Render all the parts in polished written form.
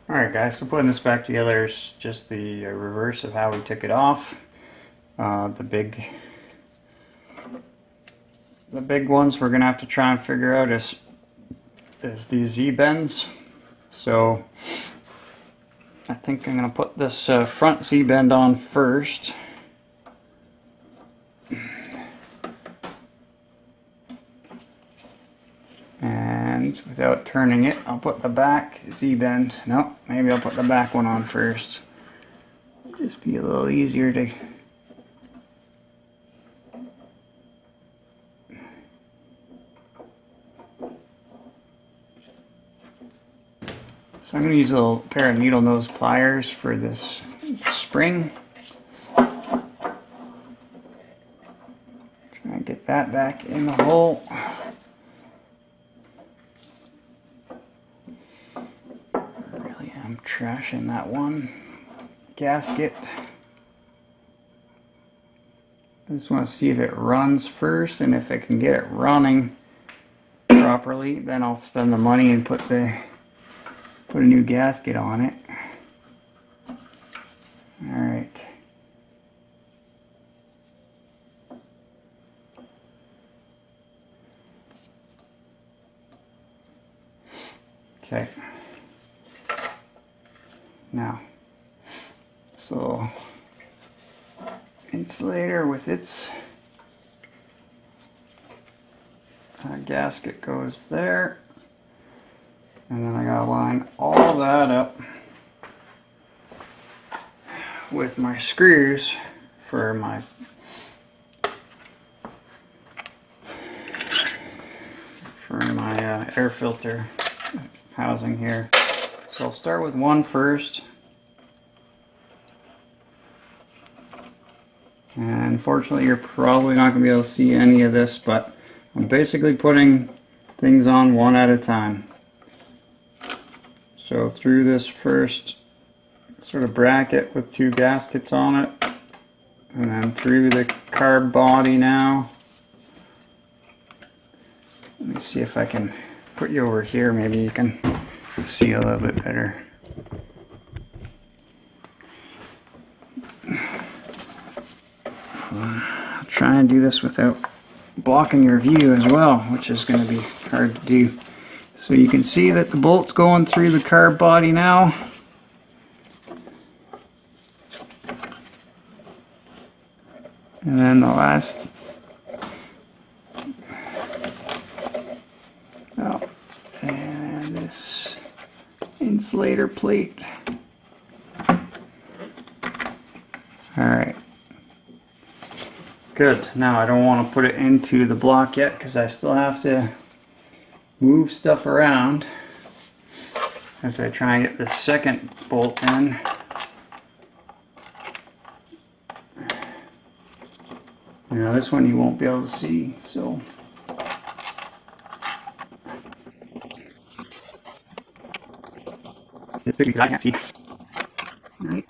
Alright guys, so putting this back together is just the reverse of how we took it off. The big ones we're gonna have to try and figure out is these Z-bends. So I think I'm gonna put this front Z-bend on first. And without turning it, I'll put the back Z-bend. No, maybe I'll put the back one on first. Just be a little easier to. So I'm going to use a little pair of needle nose pliers for this spring. Try and get that back in the hole. Really am trashing that one gasket. I just want to see if it runs first, and if I can get it running properly, then I'll spend the money and put a new gasket on it. Alright. Okay. Now, so insulator with its gasket goes there, and then I gotta line all that up with my screws for my air filter housing here. So I'll start with one first. And unfortunately you're probably not going to be able to see any of this, but I'm basically putting things on one at a time. So through this first sort of bracket with two gaskets on it, and then through the carb body now. Let me see if I can put you over here, maybe you can see a little bit better. I'll try and do this without blocking your view as well, which is going to be hard to do. So you can see that the bolt's going through the carb body now. And then the last, and this insulator plate. Alright. Good. Now I don't want to put it into the block yet because I still have to move stuff around as I try and get the second bolt in. Now this one you won't be able to see, so it's big because I can't see. Alright,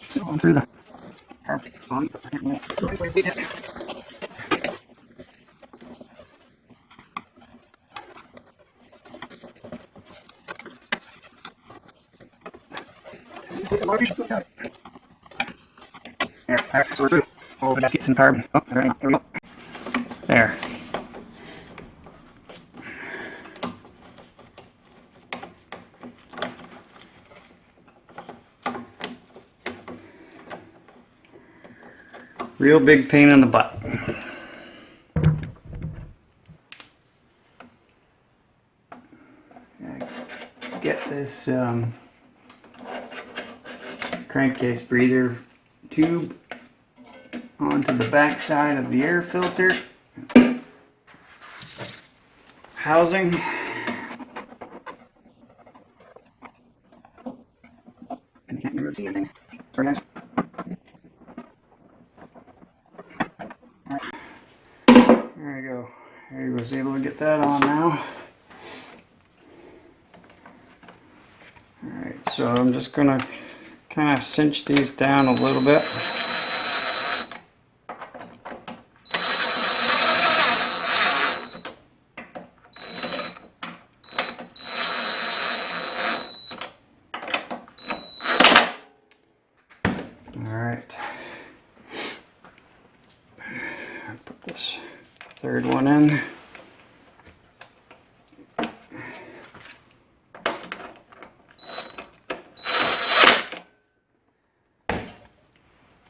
so going through the carpet on. There, so we're through. All the gaskets and carb. Oh, there we go. There. Real big pain in the butt. Get this crankcase breather tube onto the back side of the air filter housing. I can't really see anything. Sorry guys. Right. There we go. I was able to get that on now. Alright, so I'm just going to kind of cinch these down a little bit. this third one in.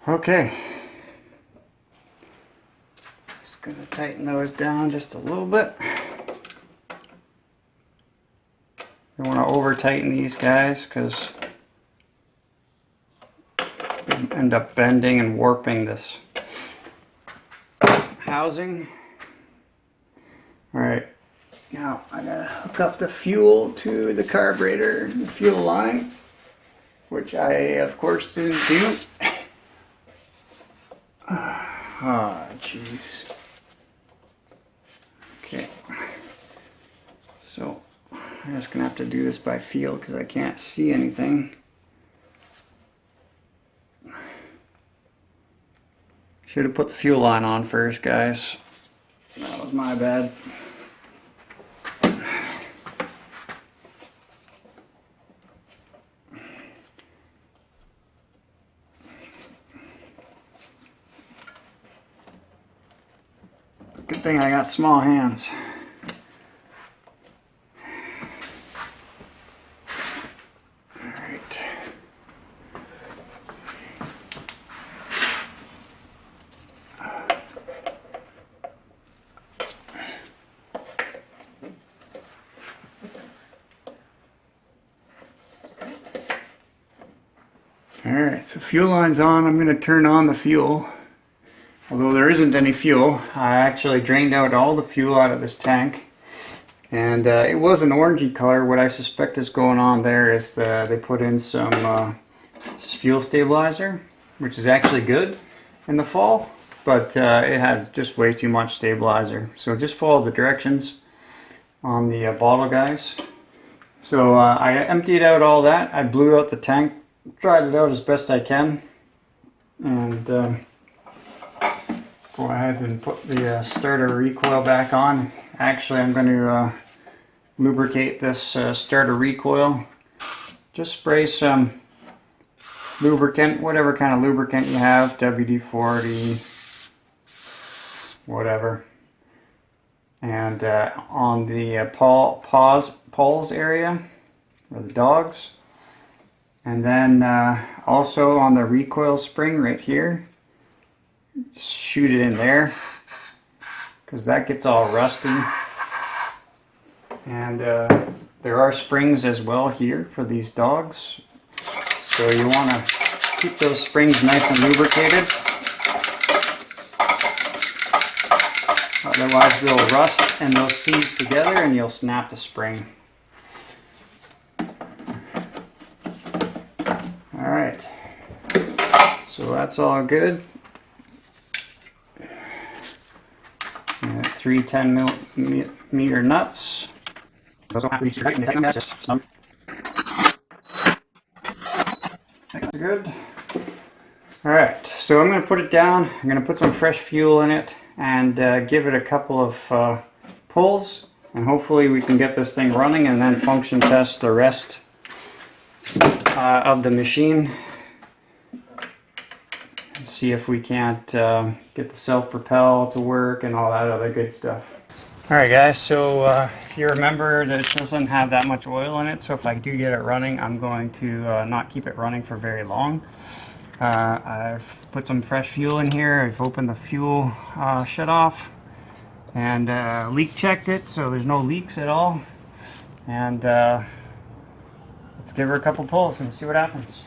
Okay. Just gonna tighten those down just a little bit. You want to over tighten these guys because you end up bending and warping this housing. Alright, now I gotta hook up the fuel to the carburetor, the fuel line, which I of course didn't do. Ah, jeez. Okay, so I'm just gonna have to do this by feel because I can't see anything. Should have put the fuel line on first, guys. That was my bad. Good thing I got small hands. Alright. Alright, so fuel line's on. I'm going to turn on the fuel. Although there isn't any fuel, I actually drained out all the fuel out of this tank. And it was an orangey color. What I suspect is going on there is they put in some fuel stabilizer, which is actually good in the fall. But it had just way too much stabilizer. So just follow the directions on the bottle, guys. So I emptied out all that. I blew out the tank, dried it out as best I can. And go ahead and put the starter recoil back on. Actually, I'm going to lubricate this starter recoil. Just spray some lubricant, whatever kind of lubricant you have, WD-40, whatever. And on the paws area, or the dogs. And then also on the recoil spring right here. Just shoot it in there because that gets all rusty. And there are springs as well here for these dogs, so you want to keep those springs nice and lubricated, otherwise they'll rust and they'll seize together and you'll snap the spring. Alright, so that's all good. 3 10mm nuts. Those don't have to be straight and tighten, just some. That's good. Alright, so I'm going to put it down. I'm going to put some fresh fuel in it and give it a couple of pulls, and hopefully we can get this thing running and then function test the rest of the machine. See if we can't get the self-propel to work and all that other good stuff. Alright guys, so if you remember, this doesn't have that much oil in it, so if I do get it running, I'm going to not keep it running for very long. I've put some fresh fuel in here. I've opened the fuel shut off and leak checked it, so there's no leaks at all. And let's give her a couple pulls and see what happens.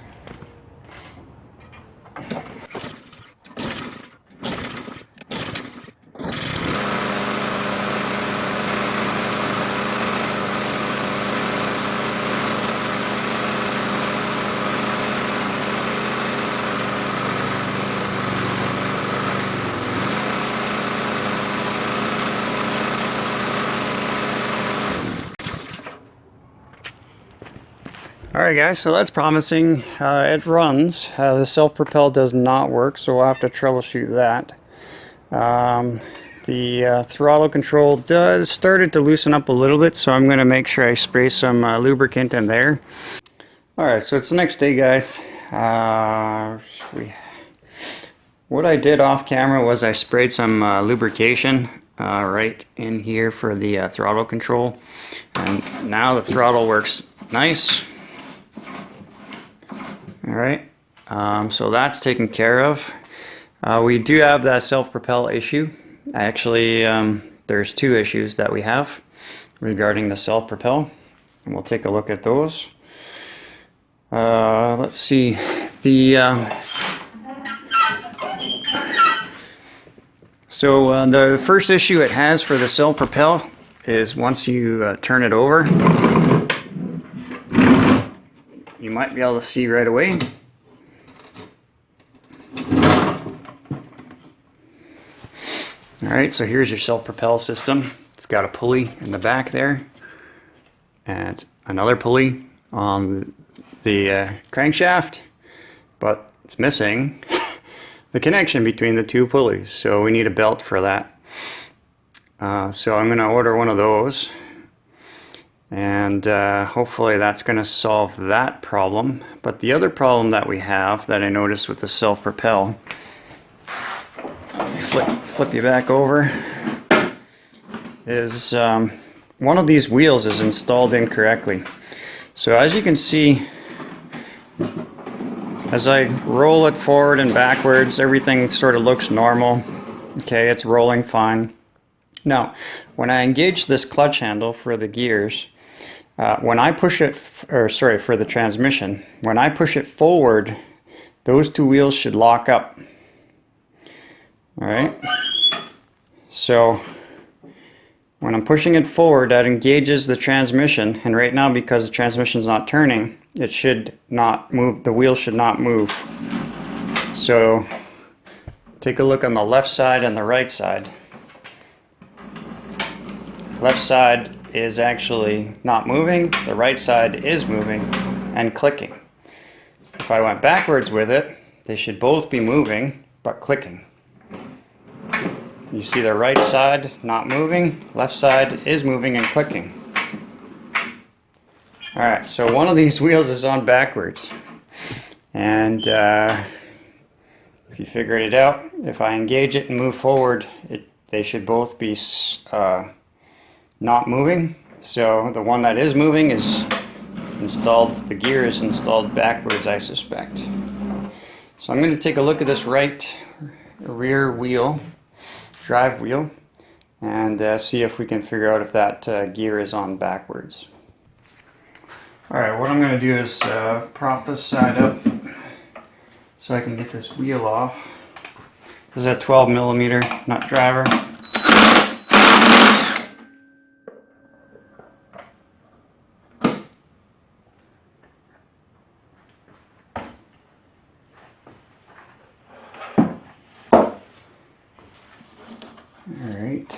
Alright guys, so that's promising. It runs. The self-propel does not work, so we'll have to troubleshoot that. The throttle control does started to loosen up a little bit, so I'm going to make sure I spray some lubricant in there. Alright, so it's the next day guys. What I did off camera was I sprayed some lubrication right in here for the throttle control, and now the throttle works nice. Alright, so that's taken care of. We do have that self-propel issue. Actually, there's two issues that we have regarding the self-propel, and we'll take a look at those. Let's see. The first issue it has for the self-propel is once you turn it over, you might be able to see right away. Alright, so here's your self-propel system. It's got a pulley in the back there and another pulley on the crankshaft, but it's missing the connection between the two pulleys, so we need a belt for that. So I'm going to order one of those, and hopefully that's going to solve that problem. But the other problem that we have that I noticed with the self-propel, let me flip you back over, is one of these wheels is installed incorrectly. So as you can see, as I roll it forward and backwards, everything sort of looks normal. Okay, it's rolling fine. Now, when I engage this clutch handle for the gears, when I push it, for the transmission, when I push it forward, those two wheels should lock up. Alright, so when I'm pushing it forward, that engages the transmission, and right now, because the transmission's not turning, it should not move, the wheel should not move. So take a look on the left side and the right side. Left side is actually not moving, the right side is moving and clicking. If I went backwards with it, they should both be moving but clicking. You see the right side not moving, left side is moving and clicking. Alright, so one of these wheels is on backwards, and if you figured it out, if I engage it and move forward, they should both be not moving. So the one that is moving is installed, the gear is installed backwards, I suspect. So I'm going to take a look at this right rear wheel, drive wheel, and see if we can figure out if that gear is on backwards. Alright, what I'm going to do is prop this side up so I can get this wheel off. This is a 12mm nut driver. Alright.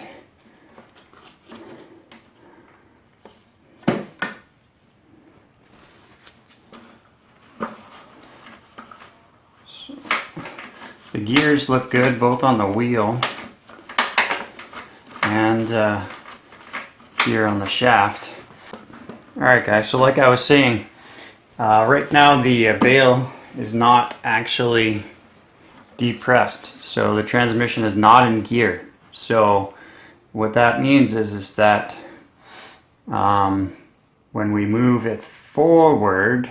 So, the gears look good both on the wheel and here on the shaft. Alright guys, so like I was saying, right now the bail is not actually depressed, so the transmission is not in gear. So what that means is that when we move it forward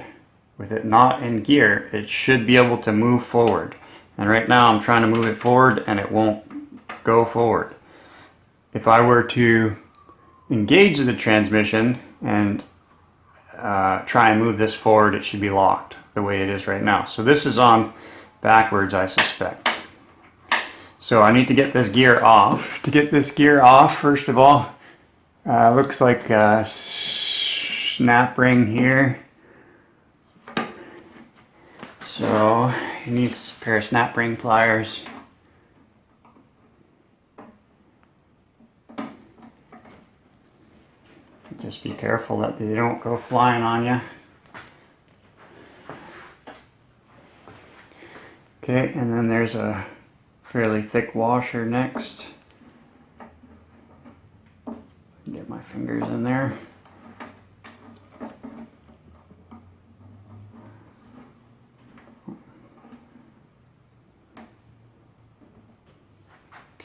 with it not in gear, it should be able to move forward. And right now I'm trying to move it forward and it won't go forward. If I were to engage the transmission and try and move this forward, it should be locked the way it is right now. So this is on backwards, I suspect. So I need to get this gear off. To get this gear off, first of all, looks like a snap ring here. So you need a pair of snap ring pliers. Just be careful that they don't go flying on you. Okay, and then there's a fairly thick washer next. Get my fingers in there.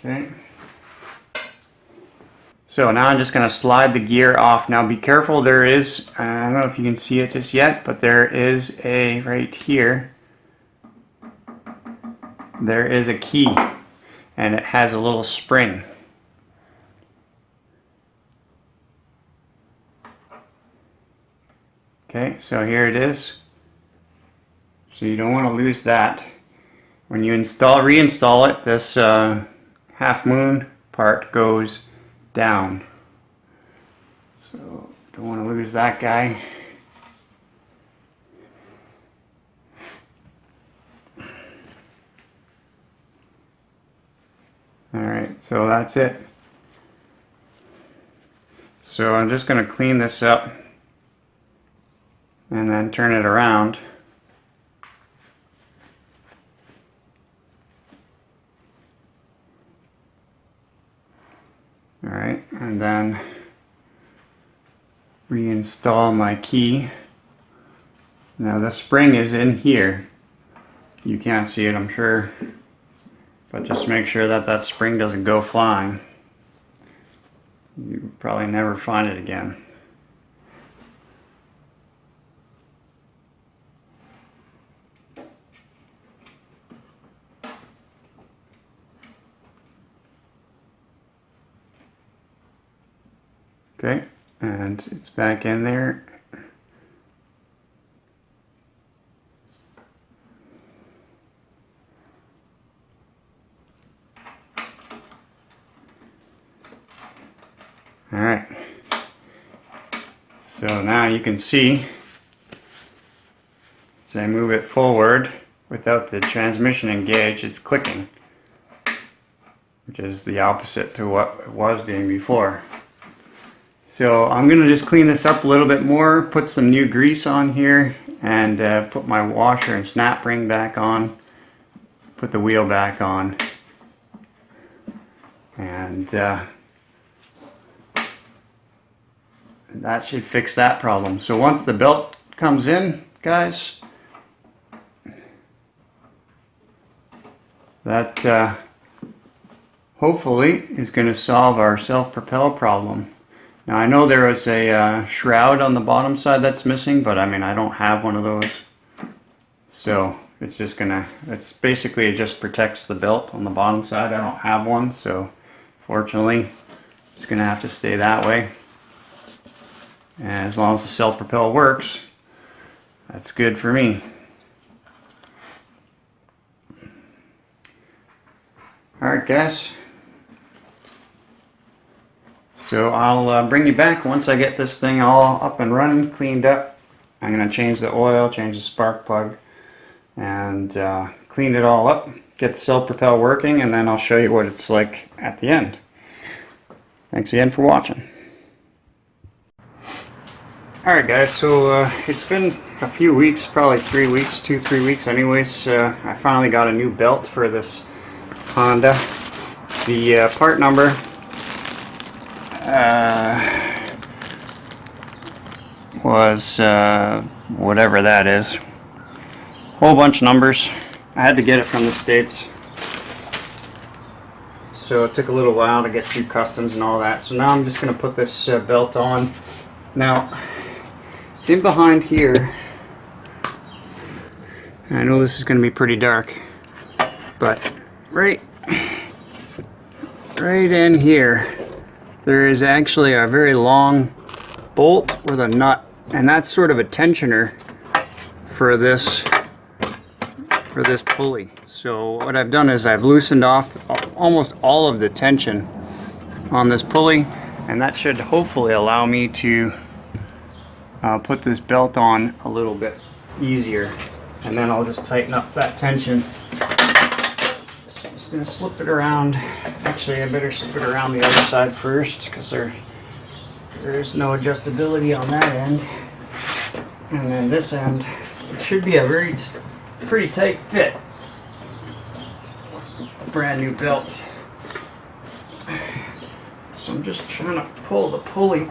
Okay. So now I'm just going to slide the gear off. Now be careful, there is, I don't know if you can see it just yet, but there is a, right here, there is a key, and it has a little spring. Okay, so here it is. So you don't want to lose that. When you reinstall it, this half moon part goes down. So don't want to lose that guy. Alright, so that's it. So I'm just going to clean this up and then turn it around. Alright, and then reinstall my key. Now the spring is in here. You can't see it, I'm sure, but just make sure that that spring doesn't go flying. You probably never find it again. Okay, and it's back in there. Alright, so now you can see as I move it forward without the transmission engaged, it's clicking, which is the opposite to what it was doing before. So I'm going to just clean this up a little bit more, put some new grease on here, and put my washer and snap ring back on, put the wheel back on, and that should fix that problem. So once the belt comes in, guys, that hopefully is going to solve our self-propel problem. Now I know there was a shroud on the bottom side that's missing, but I mean I don't have one of those, so it's just gonna, it's basically, it just protects the belt on the bottom side. I don't have one, so fortunately it's gonna have to stay that way. And as long as the self-propel works, that's good for me. Alright guys, so I'll bring you back once I get this thing all up and running, cleaned up. I'm going to change the oil, change the spark plug, and clean it all up, get the self-propel working, and then I'll show you what it's like at the end. Thanks again for watching. Alright guys, so it's been a few weeks, probably 3 weeks, 2-3 weeks anyways. I finally got a new belt for this Honda. The part number was whatever that is. Whole bunch of numbers. I had to get it from the States, so it took a little while to get through customs and all that. So now I'm just going to put this belt on. Now, in behind here, I know this is going to be pretty dark, but right in here there is actually a very long bolt with a nut, and that's sort of a tensioner for this pulley. So what I've done is I've loosened off almost all of the tension on this pulley, and that should hopefully allow me to put this belt on a little bit easier. And then I'll just tighten up that tension. So I'm just going to slip it around. Actually, I better slip it around the other side first, because there's no adjustability on that end. And then this end, it should be a pretty tight fit. Brand new belt. So I'm just trying to pull the pulley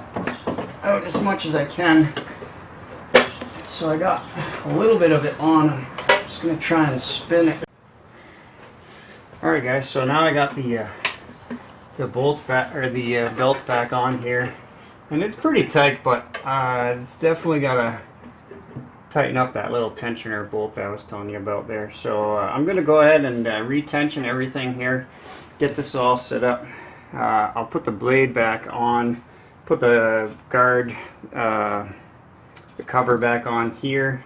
out as much as I can. So I got a little bit of it on. I'm just going to try and spin it. Alright guys, so now I got the bolt back, or the belt back on here, and it's pretty tight, but it's definitely gotta tighten up that little tensioner bolt that I was telling you about there. So I'm gonna go ahead and retension everything here, get this all set up. I'll put the blade back on, put the guard, the cover back on here,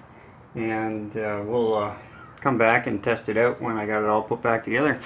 and we'll come back and test it out when I got it all put back together.